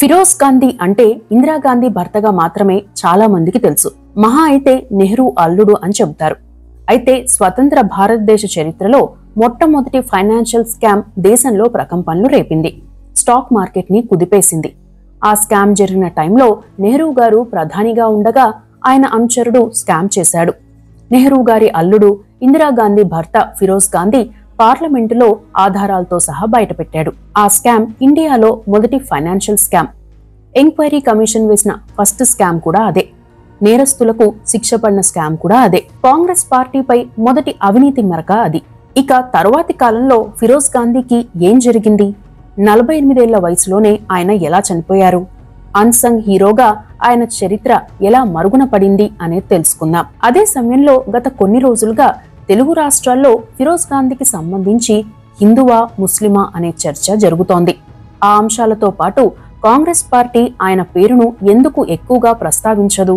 ఫిరోజ్ గాంధీ అంటే ఇందిరాగాంధీ భర్తగా మాత్రమే చాలా మందికి తెలుసు. మహా అయితే నెహ్రూ అల్లుడు అని చెబుతారు. అయితే స్వతంత్ర భారతదేశ చరిత్రలో మొట్టమొదటి ఫైనాన్షియల్ స్కామ్ దేశంలో ప్రకంపనలు రేపింది. స్టాక్ మార్కెట్ ని కుదిపేసింది. ఆ స్కామ్ జరిగిన టైంలో నెహ్రూ గారు ప్రధానిగా ఉండగా ఆయన అనుచరుడు స్కామ్ చేశాడు. నెహ్రూ గారి అల్లుడు ఇందిరాగాంధీ భర్త ఫిరోజ్ గాంధీ పార్లమెంటులో ఆధారాలతో సహా బయటపెట్టాడు. ఆ స్కామ్ ఇండియాలో మొదటి ఫైనాన్షియల్ స్కామ్. ఎంక్వైరీ కమిషన్ వేసిన ఫస్ట్ స్కామ్ కూడా అదే. నేరస్తులకు శిక్ష పడిన స్కామ్ కూడా అదే. కాంగ్రెస్ పార్టీపై మొదటి అవినీతి మరక అది. ఇక తరువాతి కాలంలో ఫిరోజ్ గాంధీకి ఏం జరిగింది? 48 ఏళ్ల వయసులోనే ఆయన ఎలా చనిపోయారు? అన్సంగ్ హీరోగా ఆయన చరిత్ర ఎలా మరుగున పడింది అనేది తెలుసుకుందాం. అదే సమయంలో గత కొన్ని రోజులుగా తెలుగు రాష్ట్రాల్లో ఫిరోజ్ గాంధీకి సంబంధించి హిందువా ముస్లిమా అనే చర్చ జరుగుతోంది. ఆ అంశాలతో పాటు కాంగ్రెస్ పార్టీ ఆయన పేరును ఎందుకు ఎక్కువగా ప్రస్తావించదు,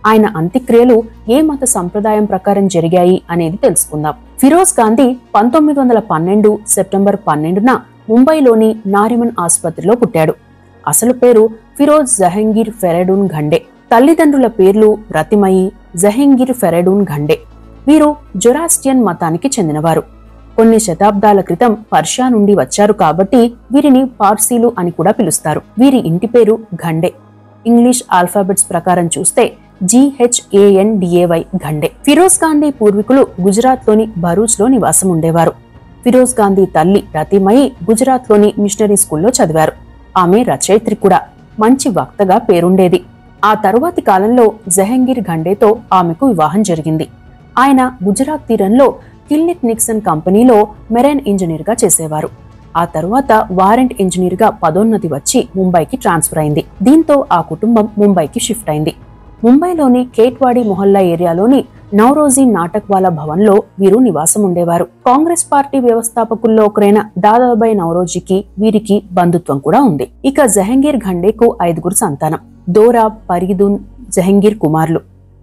ఆయన అంత్యక్రియలు ఏ మత సంప్రదాయం ప్రకారం జరిగాయి అనేది తెలుసుకుందాం. ఫిరోజ్ గాంధీ 1912 సెప్టెంబర్ 12న ముంబైలోని నారిమన్ ఆసుపత్రిలో పుట్టాడు. అసలు పేరు ఫిరోజ్ జహంగీర్ ఫెరెడూన్ ఘండే. తల్లిదండ్రుల పేర్లు రతిమయి, జహంగీర్ ఫెరెడూన్ ఘండే. వీరు జొరాస్ట్రియన్ మతానికి చెందినవారు. కొన్ని శతాబ్దాల క్రితం పర్షియా నుండి వచ్చారు కాబట్టి వీరిని పార్సీలు అని కూడా పిలుస్తారు. వీరి ఇంటి పేరు ఘండే. ఇంగ్లీష్ ఆల్ఫాబెట్స్ ప్రకారం చూస్తే GHANDAY ఘండే. ఫిరోజ్ గాంధీ పూర్వీకులు గుజరాత్ లోని భరూచ్ లో నివాసం ఉండేవారు. ఫిరోజ్ గాంధీ తల్లి రతిమయి గుజరాత్ లోని మిషనరీ స్కూల్లో చదివారు. ఆమె రచయిత్రి కూడా. మంచి వక్తగా పేరుండేది. ఆ తరువాతి కాలంలో జహంగీర్ ఘండేతో ఆమెకు వివాహం జరిగింది. ఆయన గుజరాత్ తీరంలో కిల్నిక్ నిక్సన్ కంపెనీలో మెరైన్ ఇంజనీర్ గా చేసేవారు. ఆ తరువాత వారెంట్ ఇంజనీర్ గా పదోన్నతి వచ్చి ముంబైకి ట్రాన్స్ఫర్ అయింది. దీంతో ఆ కుటుంబం ముంబైకి షిఫ్ట్ అయింది. ముంబైలోని కేట్వాడి మొహల్లా ఏరియాలోని నౌరోజీ నాటక్వాలా భవన్ లో వీరు నివాసం ఉండేవారు. కాంగ్రెస్ పార్టీ వ్యవస్థాపకుల్లో ఒకరైన దాదాబాయి నౌరోజీకి వీరికి బంధుత్వం కూడా ఉంది. ఇక జహంగీర్ ఘండేకు 5 సంతానం. దోరా, పరీదూన్, జహంగీర్ కుమార్లు,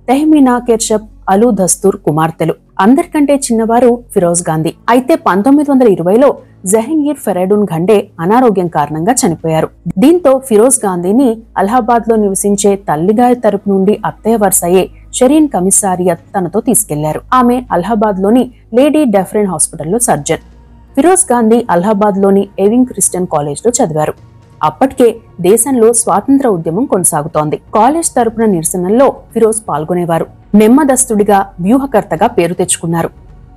తెహ్మీనా, కెర్షప్, అలు దస్తూర్ కుమార్తెలు. అందరికంటే చిన్నవారు ఫిరోజ్ గాంధీ. అయితే 1920లో జహంగీర్ ఫెరెడూన్ ఘండే అనారోగ్యం కారణంగా చనిపోయారు. దీంతో ఫిరోజ్ గాంధీని అలహాబాద్ లో నివసించే తల్లిగారి తరపు నుండి అత్తయ్య వరుస అయ్యే షరీన్ కమిసారియత్ తనతో తీసుకెళ్లారు. ఆమె అలహాబాద్ లోని లేడీ డెఫ్రెన్ హాస్పిటల్లో సర్జన్. ఫిరోజ్ గాంధీ అలహాబాద్ లోని ఎవింగ్ క్రిస్టియన్ కాలేజ్ లో చదివారు. అప్పటికే దేశంలో స్వాతంత్ర ఉద్యమం కొనసాగుతోంది. కాలేజ్ తరపున నిరసనల్లో ఫిరోజ్ పాల్గొనేవారు. నెమ్మదస్తుడిగా, వ్యూహకర్తగా పేరు తెచ్చుకున్నారు.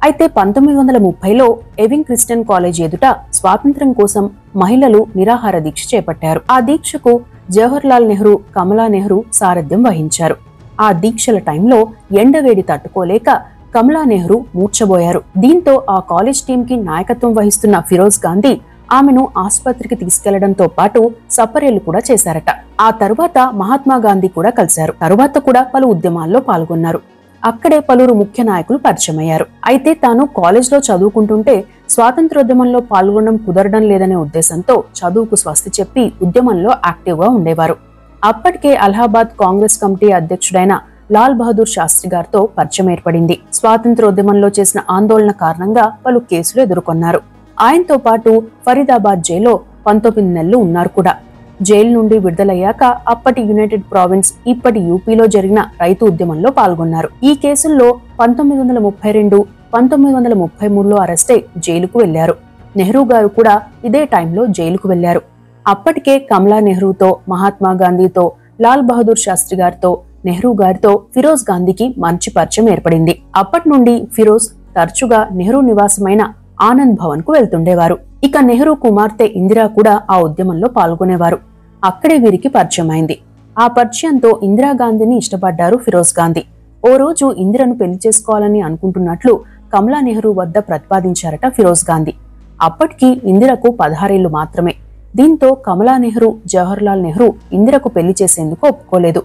అయితే 1930లో ఎవింగ్ క్రిస్టియన్ కాలేజ్ ఎదుట స్వాతంత్ర్యం కోసం మహిళలు నిరాహార దీక్ష చేపట్టారు. ఆ దీక్షకు జవహర్లాల్ నెహ్రూ, కమలా నెహ్రూ సారథ్యం వహించారు. ఆ దీక్షల టైంలో ఎండవేడి తట్టుకోలేక కమలా నెహ్రూ మూర్ఛబోయారు. దీంతో ఆ కాలేజ్ టీం కి నాయకత్వం వహిస్తున్న ఫిరోజ్ గాంధీ ఆమెను ఆసుపత్రికి తీసుకెళ్లడంతో పాటు సపర్యలు కూడా చేశారట. ఆ తరువాత మహాత్మా గాంధీ కూడా కలిశారు. తరువాత కూడా పలు ఉద్యమాల్లో పాల్గొన్నారు. అక్కడే పలువురు ముఖ్య నాయకులు పరిచయమయ్యారు. అయితే తాను కాలేజ్ లో చదువుకుంటుంటే స్వాతంత్రోద్యమంలో పాల్గొనడం కుదరడం లేదనే ఉద్దేశంతో చదువుకు స్వస్తి చెప్పి ఉద్యమంలో యాక్టివ్ గా ఉండేవారు. అప్పటికే అలహాబాద్ కాంగ్రెస్ కమిటీ అధ్యక్షుడైన లాల్ బహదూర్ శాస్త్రి గారితో పరిచయం ఏర్పడింది. స్వాతంత్రోద్యమంలో చేసిన ఆందోళన కారణంగా పలు కేసులు ఎదుర్కొన్నారు. ఆయనతో పాటు ఫరీదాబాద్ జైల్లో 19 నెలలు ఉన్నారు కూడా. జైలు నుండి విడుదలయ్యాక అప్పటి యునైటెడ్ ప్రావిన్స్, ఇప్పటి యూపీలో జరిగిన రైతు ఉద్యమంలో పాల్గొన్నారు. ఈ కేసుల్లో 1932, 1933లో అరెస్టై జైలుకు వెళ్లారు. నెహ్రూ గారు కూడా ఇదే టైంలో జైలుకు వెళ్లారు. అప్పటికే కమలా నెహ్రూతో, మహాత్మా గాంధీతో, లాల్ బహదూర్ శాస్త్రి గారితో, నెహ్రూ గారితో ఫిరోజ్ గాంధీకి మంచి పరిచయం ఏర్పడింది. అప్పటి నుండి ఫిరోజ్ తరచుగా నెహ్రూ నివాసమైన ఆనంద్ భవన్ కు వెళ్తుండేవారు. ఇక నెహ్రూ కుమార్తె ఇందిరా కూడా ఆ ఉద్యమంలో పాల్గొనేవారు. అక్కడే వీరికి పరిచయం అయింది. ఆ పరిచయంతో ఇందిరాగాంధీని ఇష్టపడ్డారు ఫిరోజ్ గాంధీ. ఓ రోజు ఇందిరను పెళ్లి చేసుకోవాలని అనుకుంటున్నట్లు కమలా నెహ్రూ వద్ద ప్రతిపాదించారట ఫిరోజ్ గాంధీ. అప్పటికి ఇందిరకు 16 ఏళ్లు మాత్రమే. దీంతో కమలా నెహ్రూ, జవహర్లాల్ నెహ్రూ ఇందిరకు పెళ్లి చేసేందుకు ఒప్పుకోలేదు.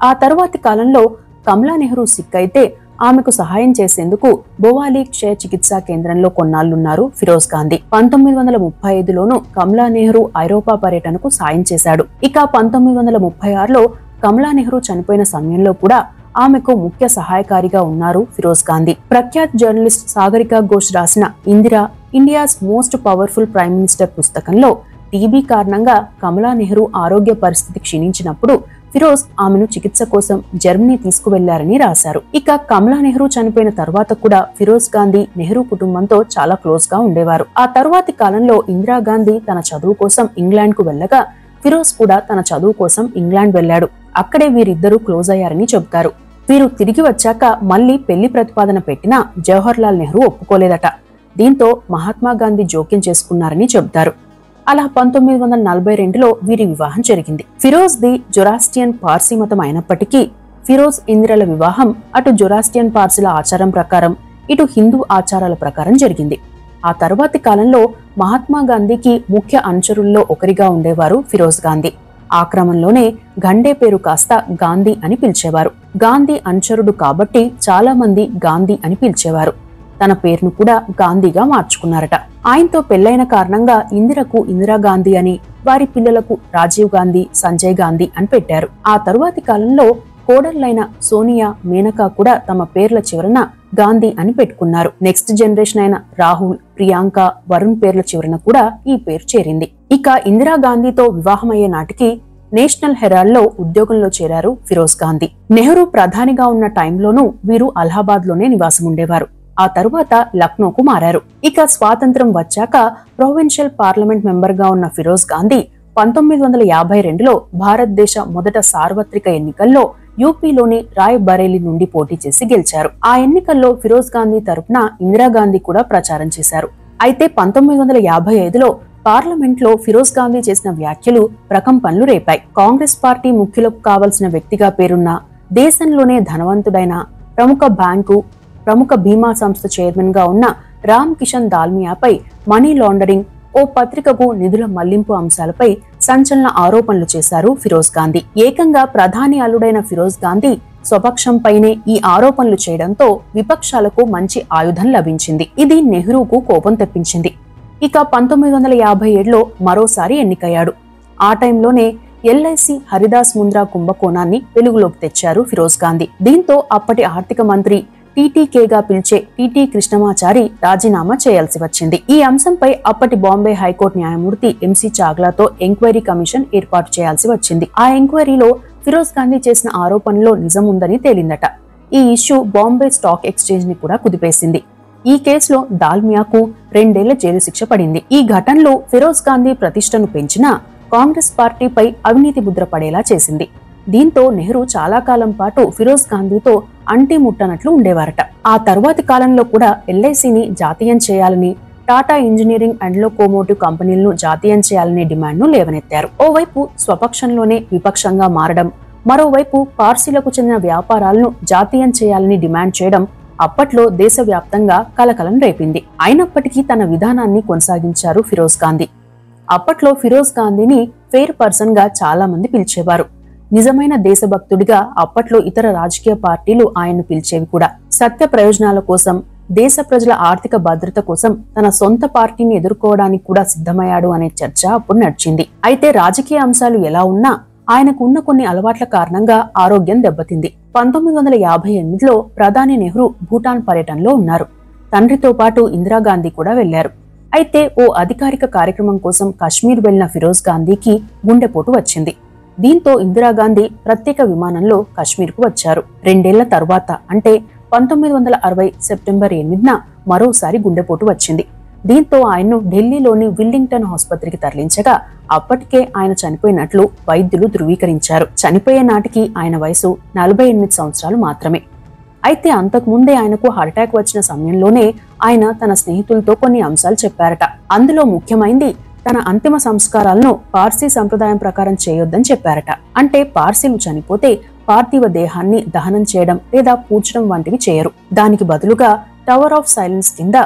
ఆ తరువాతి కాలంలో కమలా నెహ్రూ సిక్ అయితే ఆమెకు సహాయం చేసేందుకు బోవాలి క్షయ చికిత్సా కేంద్రంలో కొన్నాళ్లున్నారు ఫిరోజ్ గాంధీ. 1935లోనూ కమలా నెహ్రూ ఐరోపా పర్యటనకు సాయం చేశాడు. ఇక 1936లో కమలా నెహ్రూ చనిపోయిన సమయంలో కూడా ఆమెకు ముఖ్య సహాయకారిగా ఉన్నారు ఫిరోజ్ గాంధీ. ప్రఖ్యాత జర్నలిస్ట్ సాగరికా ఘోష్ రాసిన Indira, India's most powerful prime minister పుస్తకంలో టీబీ కారణంగా కమలా నెహ్రూ ఆరోగ్య పరిస్థితి క్షీణించినప్పుడు ఫిరోజ్ ఆమెను చికిత్స కోసం జర్మనీ తీసుకువెళ్లారని రాశారు. ఇక కమలా నెహ్రూ చనిపోయిన తర్వాత కూడా ఫిరోజ్ గాంధీ నెహ్రూ కుటుంబంతో చాలా క్లోజ్ గా ఉండేవారు. ఆ తరువాతి కాలంలో ఇందిరాగాంధీ తన చదువు కోసం ఇంగ్లాండ్ కు వెళ్లగా ఫిరోజ్ కూడా తన చదువు కోసం ఇంగ్లాండ్ వెళ్లాడు. అక్కడే వీరిద్దరూ క్లోజ్ అయ్యారని చెబుతారు. వీరు తిరిగి వచ్చాక మళ్లీ పెళ్లి ప్రతిపాదన పెట్టినా జవహర్ లాల్ నెహ్రూ ఒప్పుకోలేదట. దీంతో మహాత్మా గాంధీ జోక్యం చేసుకున్నారని చెబుతారు. అలా 1942లో వీరి వివాహం జరిగింది. ఫిరోజ్ ది జొరాస్ట్రియన్ పార్సీ మతం అయినప్పటికీ ఫిరోజ్ ఇందిరల వివాహం అటు జొరాస్ట్రియన్ పార్సీల ఆచారం ప్రకారం ఇటు హిందూ ఆచారాల ప్రకారం జరిగింది. ఆ తరువాతి కాలంలో మహాత్మా గాంధీకి ముఖ్య అనుచరుల్లో ఒకరిగా ఉండేవారు ఫిరోజ్ గాంధీ. ఆ క్రమంలోనే గండే పేరు కాస్త గాంధీ అని పిలిచేవారు. గాంధీ అనుచరుడు కాబట్టి చాలా మంది గాంధీ అని పిలిచేవారు. తన పేరును కూడా గాంధీగా మార్చుకున్నారట. ఆయనతో పెళ్లైన కారణంగా ఇందిరకు ఇందిరాగాంధీ అని, వారి పిల్లలకు రాజీవ్ గాంధీ, సంజయ్ గాంధీ అని పెట్టారు. ఆ తరువాతి కాలంలో కోడళ్లైన సోనియా, మేనకా కూడా తమ పేర్ల చివరన గాంధీ అని పెట్టుకున్నారు. నెక్స్ట్ జనరేషన్ అయిన రాహుల్, ప్రియాంక, వరుణ్ పేర్ల చివరన కూడా ఈ పేరు చేరింది. ఇక ఇందిరాగాంధీతో వివాహమయ్యే నాటికి నేషనల్ హెరాల్డ్ లో ఉద్యోగంలో చేరారు ఫిరోజ్ గాంధీ. నెహ్రూ ప్రధానిగా ఉన్న టైంలోనూ వీరు అలహాబాద్ లోనే నివాసం ఉండేవారు. ఆ తరువాత లక్నోకు మారారు. ఇక స్వాతంత్రం వచ్చాక ప్రొవిన్షియల్ పార్లమెంట్ మెంబర్ గా ఉన్న ఫిరోజ్ గాంధీ 1952లో భారతదేశ మొదట సార్వత్రిక ఎన్నికల్లో యూపీలోని రాయ్ బరేలీ నుండి పోటీ చేసి గెలిచారు. ఆ ఎన్నికల్లో ఫిరోజ్ గాంధీ తరపున ఇందిరాగాంధీ కూడా ప్రచారం చేశారు. అయితే 1955లో పార్లమెంట్ లో ఫిరోజ్ గాంధీ చేసిన వ్యాఖ్యలు ప్రకంపనలు రేపాయి. కాంగ్రెస్ పార్టీ ముఖ్యులకు కావలసిన వ్యక్తిగా పేరున్న, దేశంలోనే ధనవంతుడైన, ప్రముఖ బ్యాంకు, ప్రముఖ బీమా సంస్థ చైర్మన్ గా ఉన్న రామ్ కిషన్ దాల్మియాపై మనీ లాండరింగ్, ఓ పత్రికకు నిధుల మళ్లింపు అంశాలపై సంచలన ఆరోపణలు చేశారు ఫిరోజ్ గాంధీ. ఏకంగా ప్రధాని అల్లుడైన ఫిరోజ్ గాంధీ స్వపక్షంపైనే ఈ ఆరోపణలు చేయడంతో విపక్షాలకు మంచి ఆయుధం లభించింది. ఇది నెహ్రూకు కోపం తెప్పించింది. ఇక 1957లో మరోసారి ఎన్నికయ్యాడు. ఆ టైంలోనే ఎల్ఐసి హరిదాస్ ముంద్రా కుంభకోణాన్ని వెలుగులోకి తెచ్చారు ఫిరోజ్ గాంధీ. దీంతో అప్పటి ఆర్థిక మంత్రి, టీటీకేగా పిలిచే టీటీ కృష్ణమాచారి రాజీనామా చేయాల్సి వచ్చింది. ఈ అంశంపై అప్పటి బాంబే హైకోర్టు న్యాయమూర్తి ఎంసీ చాగ్లాతో ఎంక్వైరీ కమిషన్ ఏర్పాటు చేయాల్సి వచ్చింది. ఆ ఎంక్వైరీలో ఫిరోజ్ గాంధీ చేసిన ఆరోపణలో నిజం ఉందని తేలిందట. ఈ ఇష్యూ బాంబే స్టాక్ ఎక్స్చేంజ్ ని కూడా కుదిపేసింది. ఈ కేసులో దాల్మియాకు 2 ఏళ్ల జైలు శిక్ష పడింది. ఈ ఘటనలో ఫిరోజ్ గాంధీ ప్రతిష్టను పెంచినా కాంగ్రెస్ పార్టీపై అవినీతి ముద్ర పడేలా చేసింది. దీంతో నెహ్రూ చాలా కాలం పాటు ఫిరోజ్ గాంధీతో అంటి ముట్టనట్లు ఉండేవారట. ఆ తరువాతి కాలంలో కూడా ఎల్ఐసిని జాతీయం చేయాలని, టాటా ఇంజనీరింగ్ అండ్ లోకోమోటివ్ కంపెనీలను జాతీయం చేయాలనే డిమాండ్ను లేవనెత్తారు. ఓవైపు స్వపక్షంలోనే విపక్షంగా మారడం, మరోవైపు పార్సీలకు చెందిన వ్యాపారాలను జాతీయం చేయాలని డిమాండ్ చేయడం అప్పట్లో దేశవ్యాప్తంగా కలకలం రేపింది. అయినప్పటికీ తన విధానాన్ని కొనసాగించారు ఫిరోజ్ గాంధీ. అప్పట్లో ఫిరోజ్ గాంధీని ఫెయిర్ పర్సన్ గా చాలా మంది పిలిచేవారు. నిజమైన దేశభక్తుడిగా అప్పట్లో ఇతర రాజకీయ పార్టీలు ఆయన్ను పిలిచేవి కూడా. సత్య ప్రయోజనాల కోసం, దేశ ప్రజల ఆర్థిక భద్రత కోసం తన సొంత పార్టీని ఎదుర్కోవడానికి కూడా సిద్ధమయ్యాడు అనే చర్చ అప్పుడు నడిచింది. అయితే రాజకీయ అంశాలు ఎలా ఉన్నా ఆయనకు ఉన్న కొన్ని అలవాట్ల కారణంగా ఆరోగ్యం దెబ్బతింది. 1958లో ప్రధాని నెహ్రూ భూటాన్ పర్యటనలో ఉన్నారు. తండ్రితో పాటు ఇందిరాగాంధీ కూడా వెళ్లారు. అయితే ఓ అధికారిక కార్యక్రమం కోసం కశ్మీర్ వెళ్లిన ఫిరోజ్ గాంధీకి గుండెపోటు వచ్చింది. దీంతో ఇందిరాగాంధీ ప్రత్యేక విమానంలో కశ్మీర్కు వచ్చారు. 2 ఏళ్ల తర్వాత అంటే 1960 సెప్టెంబర్ 8న మరోసారి గుండెపోటు వచ్చింది. దీంతో ఆయన్ను ఢిల్లీలోని విల్లింగ్టన్ ఆసుపత్రికి తరలించగా అప్పటికే ఆయన చనిపోయినట్లు వైద్యులు ధృవీకరించారు. చనిపోయే నాటికి ఆయన వయసు 48 సంవత్సరాలు మాత్రమే. అయితే అంతకుముందే ఆయనకు హార్ట్అటాక్ వచ్చిన సమయంలోనే ఆయన తన స్నేహితులతో కొన్ని అంశాలు చెప్పారట. అందులో ముఖ్యమైంది తన అంతిమ సంస్కారాలను పార్సీ సంప్రదాయం ప్రకారం చేయొద్దని చెప్పారట. అంటే పార్సీలు చనిపోతే పార్థివ దేహాన్ని దహనం చేయడం లేదా పూడ్చడం వంటివి చేయరు. దానికి బదులుగా టవర్ ఆఫ్ సైలెన్స్ కింద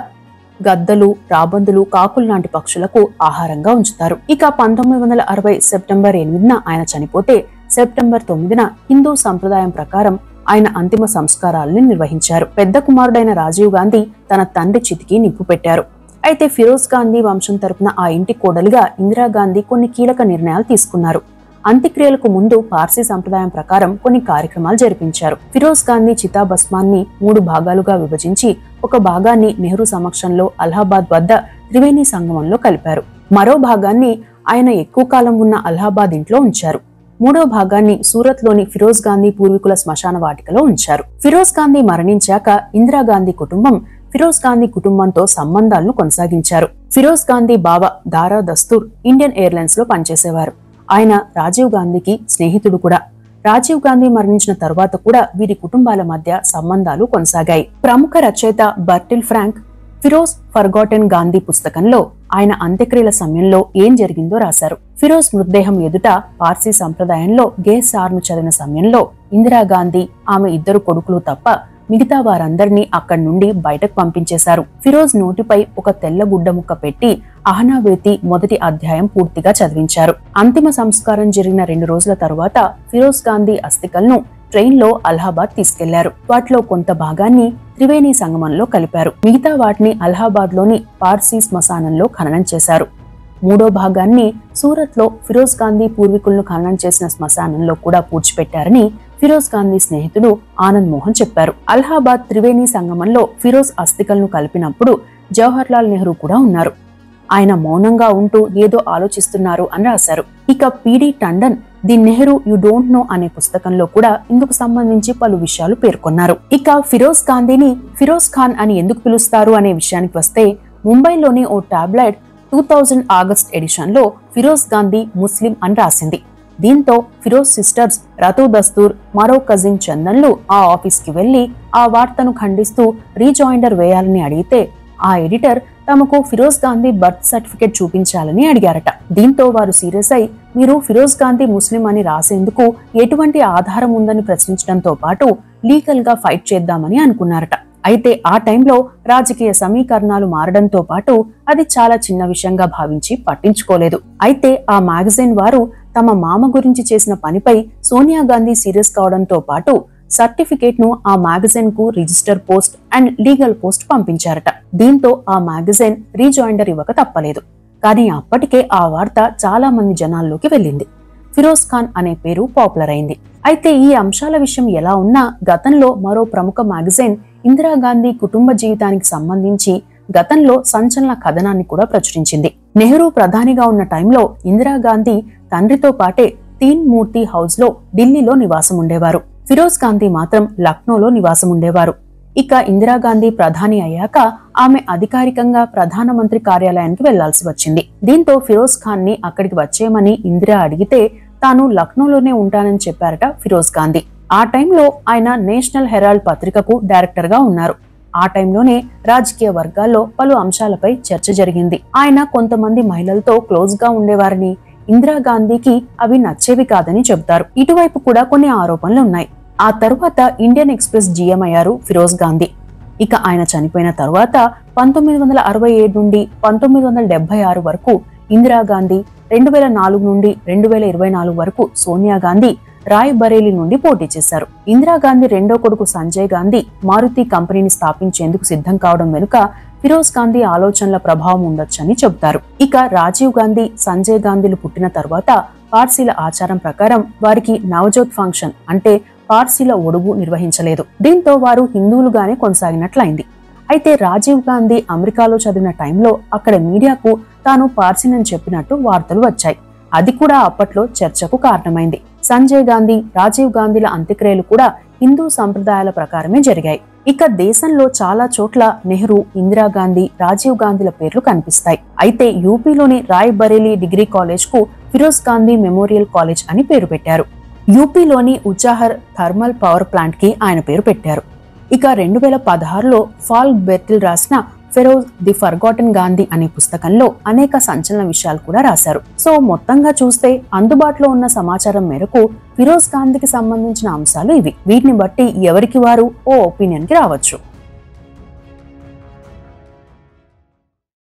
గద్దలు, రాబందులు, కాకులు లాంటి పక్షులకు ఆహారంగా ఉంచుతారు. ఇక 1960 సెప్టెంబర్ 8న ఆయన చనిపోతే సెప్టెంబర్ 9న హిందూ సంప్రదాయం ప్రకారం ఆయన అంతిమ సంస్కారాలను నిర్వహించారు. పెద్ద కుమారుడైన రాజీవ్ గాంధీ తన తండ్రి చితికి నిప్పు పెట్టారు. అయితే ఫిరోజ్ గాంధీ వంశం తరపున ఆ ఇంటి కోడలిగా ఇందిరాగాంధీ కొన్ని కీలక నిర్ణయాలు తీసుకున్నారు. అంత్యక్రియలకు ముందు పార్సీ సంప్రదాయం ప్రకారం కొన్ని కార్యక్రమాలు జరిపించారు. ఫిరోజ్ గాంధీ చితాభస్మాన్ని 3 భాగాలుగా విభజించి ఒక భాగాన్ని నెహ్రూ సమక్షంలో అలహాబాద్ వద్ద త్రివేణి సంగమంలో కలిపారు. మరో భాగాన్ని ఆయన ఎక్కువ కాలం ఉన్న అలహాబాద్ ఇంట్లో ఉంచారు. మూడో భాగాన్ని సూరత్ లోని ఫిరోజ్ గాంధీ పూర్వీకుల శ్మశాన వాటికలో ఉంచారు. ఫిరోజ్ గాంధీ మరణించాక ఇందిరాగాంధీ కుటుంబం ఫిరోజ్ గాంధీ కుటుంబంతో సంబంధాలను కొనసాగించారు. ఫిరోజ్ గాంధీ బావ దారా దస్తూర్ ఇండియన్ ఎయిర్లైన్స్ లో పనిచేసేవారు. ఆయన రాజీవ్ గాంధీకి స్నేహితుడు కూడా. రాజీవ్ గాంధీ మరణించిన తరువాత కూడా వీరి కుటుంబాల మధ్య సంబంధాలు కొనసాగాయి. ప్రముఖ రచయిత బర్టిల్ ఫ్రాంక్ ఫిరోజ్ ఫర్గాటెన్ గాంధీ పుస్తకంలో ఆయన అంత్యక్రియల సమయంలో ఏం జరిగిందో రాశారు. ఫిరోజ్ మృతదేహం ఎదుట పార్సీ సంప్రదాయంలో గేసార్ను చదివిన సమయంలో ఇందిరాగాంధీ ఆమె 2 కొడుకులు తప్ప మిగతా వారందరినీ అక్కడి నుండి బయటకు పంపించేశారు. ఫిరోజ్ నోటిపై ఒక తెల్ల గుడ్డ ముక్క పెట్టి అహనావేతి మొదటి అధ్యాయం పూర్తిగా చదివించారు. అంతిమ సంస్కారం జరిగిన 2 రోజుల తరువాత ఫిరోజ్ గాంధీ అస్థికలను ట్రైన్ లో అలహాబాద్ తీసుకెళ్లారు. వాటిలో కొంత భాగాన్ని త్రివేణి సంగమంలో కలిపారు. మిగతా వాటిని అలహాబాద్ లోని పార్సీ శ్మశానంలో ఖననం చేశారు. మూడో భాగాన్ని సూరత్ లో ఫిరోజ్ గాంధీ పూర్వీకులను ఖననం చేసిన శ్మశానంలో కూడా పూడ్చిపెట్టారని ఫిరోజ్ గాంధీ స్నేహితుడు ఆనంద్ మోహన్ చెప్పారు. అలహాబాద్ త్రివేణి సంగమంలో ఫిరోజ్ అస్థికలను కలిపినప్పుడు జవహర్ లాల్ నెహ్రూ కూడా ఉన్నారు. ఆయన మౌనంగా ఉంటూ ఏదో ఆలోచిస్తున్నారు అని రాశారు. ఇక P D Tandon the Nehru you don't know అనే పుస్తకంలో కూడా ఇందుకు సంబంధించి పలు విషయాలు పేర్కొన్నారు. ఇక ఫిరోజ్ గాంధీని ఫిరోజ్ ఖాన్ అని ఎందుకు పిలుస్తారు అనే విషయానికి వస్తే, ముంబైలోని ఓ టాబ్లెట్ 2000 ఆగస్ట్ ఎడిషన్ లో ఫిరోజ్ గాంధీ ముస్లిం అని రాసింది. దీంతో ఫిరోజ్ సిస్టర్స్ రతూ దస్తూర్ మరో కజిన్ చందన్లు ఆ ఆఫీస్ కి వెళ్లి ఆ వార్తను ఖండిస్తూ రీజాయిండర్ వేయాలని అడిగితే ఆ ఎడిటర్ తమకు ఫిరోజ్ గాంధీ బర్త్ సర్టిఫికేట్ చూపించాలని అడిగారట. దీంతో వారు సీరియస్ అయి మీరు ఫిరోజ్ గాంధీ ముస్లిం అని రాసేందుకు ఎటువంటి ఆధారం ఉందని ప్రశ్నించడంతో పాటు లీగల్ గా ఫైట్ చేద్దామని అనుకున్నారట. అయితే ఆ టైంలో రాజకీయ సమీకరణాలు మారడంతో పాటు అది చాలా చిన్న విషయంగా భావించి పట్టించుకోలేదు. అయితే ఆ మ్యాగజైన్ వారు తమ మామ గురించి చేసిన పనిపై సోనియా గాంధీ సీరియస్ కావడంతో పాటు సర్టిఫికేట్ ను ఆ మ్యాగజైన్ కు register post and legal post పంపించారట. దీంతో ఆ మ్యాగజైన్ రీజాయిండర్ ఇవ్వక తప్పలేదు. కానీ అప్పటికే ఆ వార్త చాలా మంది జనాల్లోకి వెళ్ళింది. ఫిరోజ్ ఖాన్ అనే పేరు పాపులర్ అయింది. అయితే ఈ అంశాల విషయం ఎలా ఉన్నా గతంలో మరో ప్రముఖ మ్యాగజైన్ ఇందిరాగాంధీ కుటుంబ జీవితానికి సంబంధించి గతంలో సంచలన కథనాన్ని కూడా ప్రచురించింది. నెహ్రూ ప్రధానిగా ఉన్న టైంలో ఇందిరాగాంధీ తండ్రితో పాటే తీన్ మూర్తి హౌస్ లో ఢిల్లీలో నివాసం ఉండేవారు. ఫిరోజ్ గాంధీ మాత్రం లక్నోలో నివాసం ఉండేవారు. ఇక ఇందిరాగాంధీ ప్రధాని అయ్యాక ఆమె అధికారికంగా ప్రధానమంత్రి కార్యాలయానికి వెళ్లాల్సి వచ్చింది. దీంతో ఫిరోజ్ ఖాన్ ని అక్కడికి వచ్చేయమని ఇందిరా అడిగితే తాను లక్నోలోనే ఉంటానని చెప్పారట ఫిరోజ్ గాంధీ. ఆ టైంలో ఆయన నేషనల్ హెరాల్డ్ పత్రికకు డైరెక్టర్ గా ఉన్నారు. ఆ టైంలోనే రాజకీయ వర్గాల్లో పలు అంశాలపై చర్చ జరిగింది. ఆయన కొంతమంది మహిళలతో క్లోజ్ గా ఉండేవారని, ఇందిరాగాంధీకి అవి నచ్చేవి కాదని చెబుతారు. ఇటువైపు కూడా కొన్ని ఆరోపణలు ఉన్నాయి. ఆ తరువాత ఇండియన్ ఎక్స్ప్రెస్ జీఎం అయ్యారు ఫిరోజ్ గాంధీ. ఇక ఆయన చనిపోయిన తరువాత 1967 నుండి 1976 వరకు ఇందిరాగాంధీ, 2004 నుండి 2024 వరకు సోనియా గాంధీ రాయ్ బరేలీ నుండి పోటీ చేశారు. ఇందిరాగాంధీ రెండో కొడుకు సంజయ్ గాంధీ మారుతి కంపెనీని స్థాపించేందుకు సిద్ధం కావడం వెనుక ఫిరోజ్ గాంధీ ఆలోచనల ప్రభావం ఉండొచ్చని చెబుతారు. ఇక రాజీవ్ గాంధీ, సంజయ్ గాంధీలు పుట్టిన తర్వాత పార్సీల ఆచారం ప్రకారం వారికి నవజోత్ ఫంక్షన్ అంటే పార్సీల ఒడుగు నిర్వహించలేదు. దీంతో వారు హిందువులుగానే కొనసాగినట్లయింది. అయితే రాజీవ్ గాంధీ అమెరికాలో చదివిన టైంలో అక్కడ మీడియాకు తాను పార్సీనని చెప్పినట్టు వార్తలు వచ్చాయి. అది కూడా అప్పట్లో చర్చకు కారణమైంది. సంజయ్ గాంధీ, రాజీవ్ గాంధీల అంత్యక్రియలు కూడా హిందూ సంప్రదాయాల ప్రకారమే జరిగాయి. ఇక దేశంలో చాలా చోట్ల నెహ్రూ, ఇందిరాగాంధీ, రాజీవ్ గాంధీల పేర్లు కనిపిస్తాయి. అయితే యూపీలోని రాయ్ బరేలీ డిగ్రీ కాలేజ్ కు ఫిరోజ్ గాంధీ మెమోరియల్ కాలేజ్ అని పేరు పెట్టారు. యూపీలోని ఉచాహర్ థర్మల్ పవర్ ప్లాంట్ కి ఆయన పేరు పెట్టారు. ఇక 2016లో ఫాల్ బెర్టిల్ రాసిన ఫిరోజ్ ది ఫర్గాటెన్ గాంధీ అనే పుస్తకంలో అనేక సంచలన విషయాలు కూడా రాశారు. సో మొత్తంగా చూస్తే అందుబాటులో ఉన్న సమాచారం మేరకు ఫిరోజ్ గాంధీకి సంబంధించిన అంశాలు ఇవి. వీటిని బట్టి ఎవరికి వారు ఓ ఒపీనియన్ కి రావచ్చు.